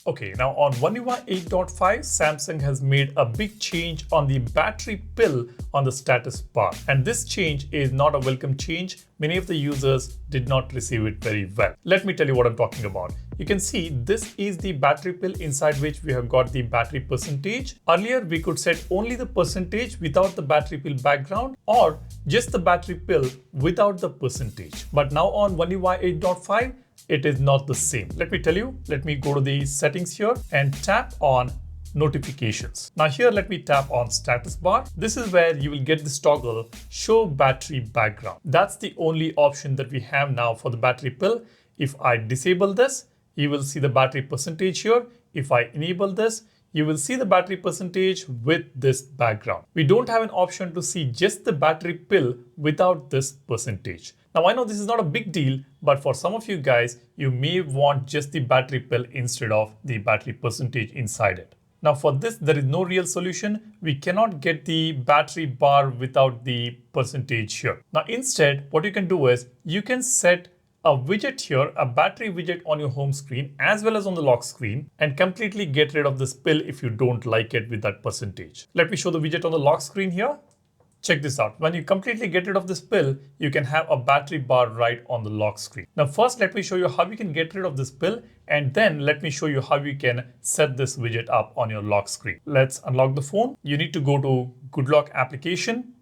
Okay, now on One UI 8.5, Samsung has made a big change on the battery pill on the status bar. And this change is not a welcome change. Many of the users did not receive it very well. Let me tell you what I'm talking about. You can see this is the battery pill inside which we have got the battery percentage. Earlier, we could set only the percentage without the battery pill background or just the battery pill without the percentage. But now on One UI 8.5, it is not the same. Let me tell you, let me go to the settings here and tap on notifications. Now here, let me tap on status bar. This is where you will get this toggle show battery background. That's the only option that we have now for the battery pill. If I disable this, you will see the battery percentage here. If I enable this, you will see the battery percentage with this background. We don't have an option to see just the battery pill without this percentage. Now I know this is not a big deal, but for some of you guys, you may want just the battery pill instead of the battery percentage inside it. Now for this, there is no real solution. We cannot get the battery bar without the percentage here. Now instead, what you can do is you can set a widget here, a battery widget on your home screen as well as on the lock screen, and completely get rid of this pill if you don't like it with that percentage. Let me show the widget on the lock screen here. Check this out. When you completely get rid of this pill, you can have a battery bar right on the lock screen. Now first, let me show you how you can get rid of this pill, and then let me show you how you can set this widget up on your lock screen. Let's unlock the phone. You need to go to GoodLock application,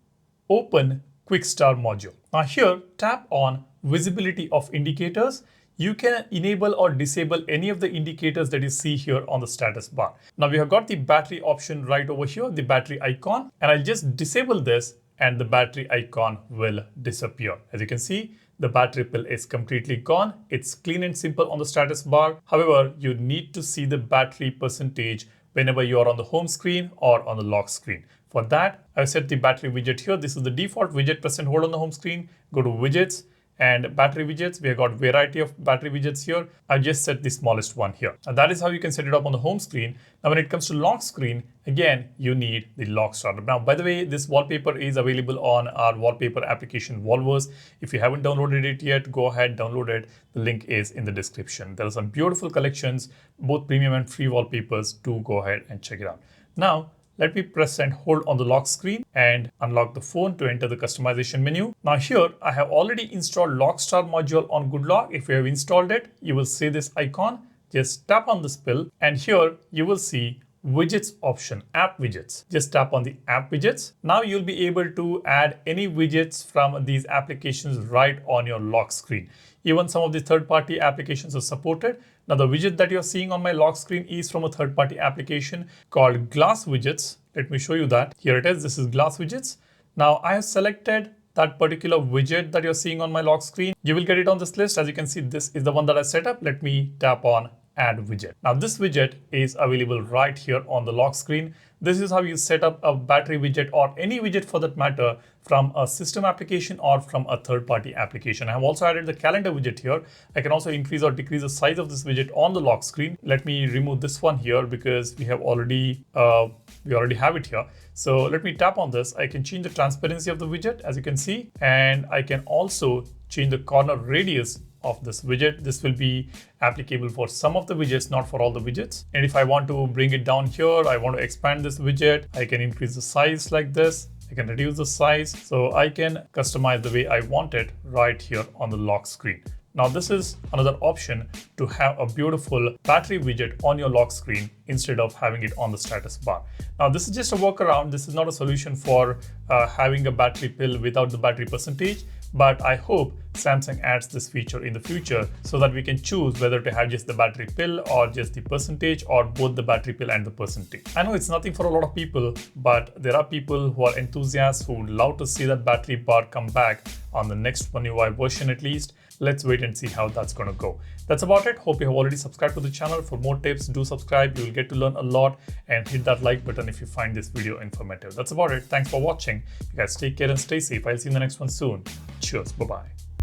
open Quick Start module. Now here, tap on visibility of indicators. You can enable or disable any of the indicators that you see here on the status bar. Now we have got the battery option right over here, the battery icon, and I'll just disable this and the battery icon will disappear. As you can see, the battery pill is completely gone. It's clean and simple on the status bar. However, you need to see the battery percentage whenever you are on the home screen or on the lock screen. For that, I've set the battery widget here. This is the default widget. Press and hold on the home screen. Go to widgets and battery widgets. We have got variety of battery widgets here. I just set the smallest one here. And that is how you can set it up on the home screen. Now, when it comes to lock screen, again, you need the lock starter. Now, by the way, this wallpaper is available on our wallpaper application, Wallverse. If you haven't downloaded it yet, go ahead, download it. The link is in the description. There are some beautiful collections, both premium and free wallpapers. Do go ahead and check it out. Now, let me press and hold on the lock screen and unlock the phone to enter the customization menu. Now here, I have already installed Lockstar module on GoodLock. If you have installed it, you will see this icon. Just tap on this pill and here you will see widgets option, app widgets. Just tap on the app widgets. Now you'll be able to add any widgets from these applications right on your lock screen. Even some of the third-party applications are supported. Now the widget that you're seeing on my lock screen is from a third-party application called Glass Widgets. Let me show you that. Here it is. This is Glass Widgets. Now I have selected that particular widget that you're seeing on my lock screen. You will get it on this list. As you can see, this is the one that I set up. Let me tap on Add Widget. Now this widget is available right here on the lock screen. This is how you set up a battery widget or any widget for that matter from a system application or from a third-party application. I have also added the calendar widget here. I can also increase or decrease the size of this widget on the lock screen. Let me remove this one here because we already have it here. So let me tap on this. I can change the transparency of the widget, as you can see, and I can also change the corner radius of this widget. This will be applicable for some of the widgets, not for all the widgets. And if I want to bring it down here, I want to expand this widget, I can increase the size like this. I can reduce the size. So I can customize the way I want it right here on the lock screen. Now this is another option to have a beautiful battery widget on your lock screen instead of having it on the status bar. Now this is just a workaround. This is not a solution for having a battery pill without the battery percentage. But I hope Samsung adds this feature in the future so that we can choose whether to have just the battery pill or just the percentage or both the battery pill and the percentage. I know it's nothing for a lot of people, but there are people who are enthusiasts who would love to see that battery bar come back on the next One UI version at least. Let's wait and see how that's going to go. That's about it. Hope you have already subscribed to the channel. For more tips, do subscribe. You will get to learn a lot, and hit that like button if you find this video informative. That's about it. Thanks for watching. You guys take care and stay safe. I'll see you in the next one soon. Cheers. Bye-bye.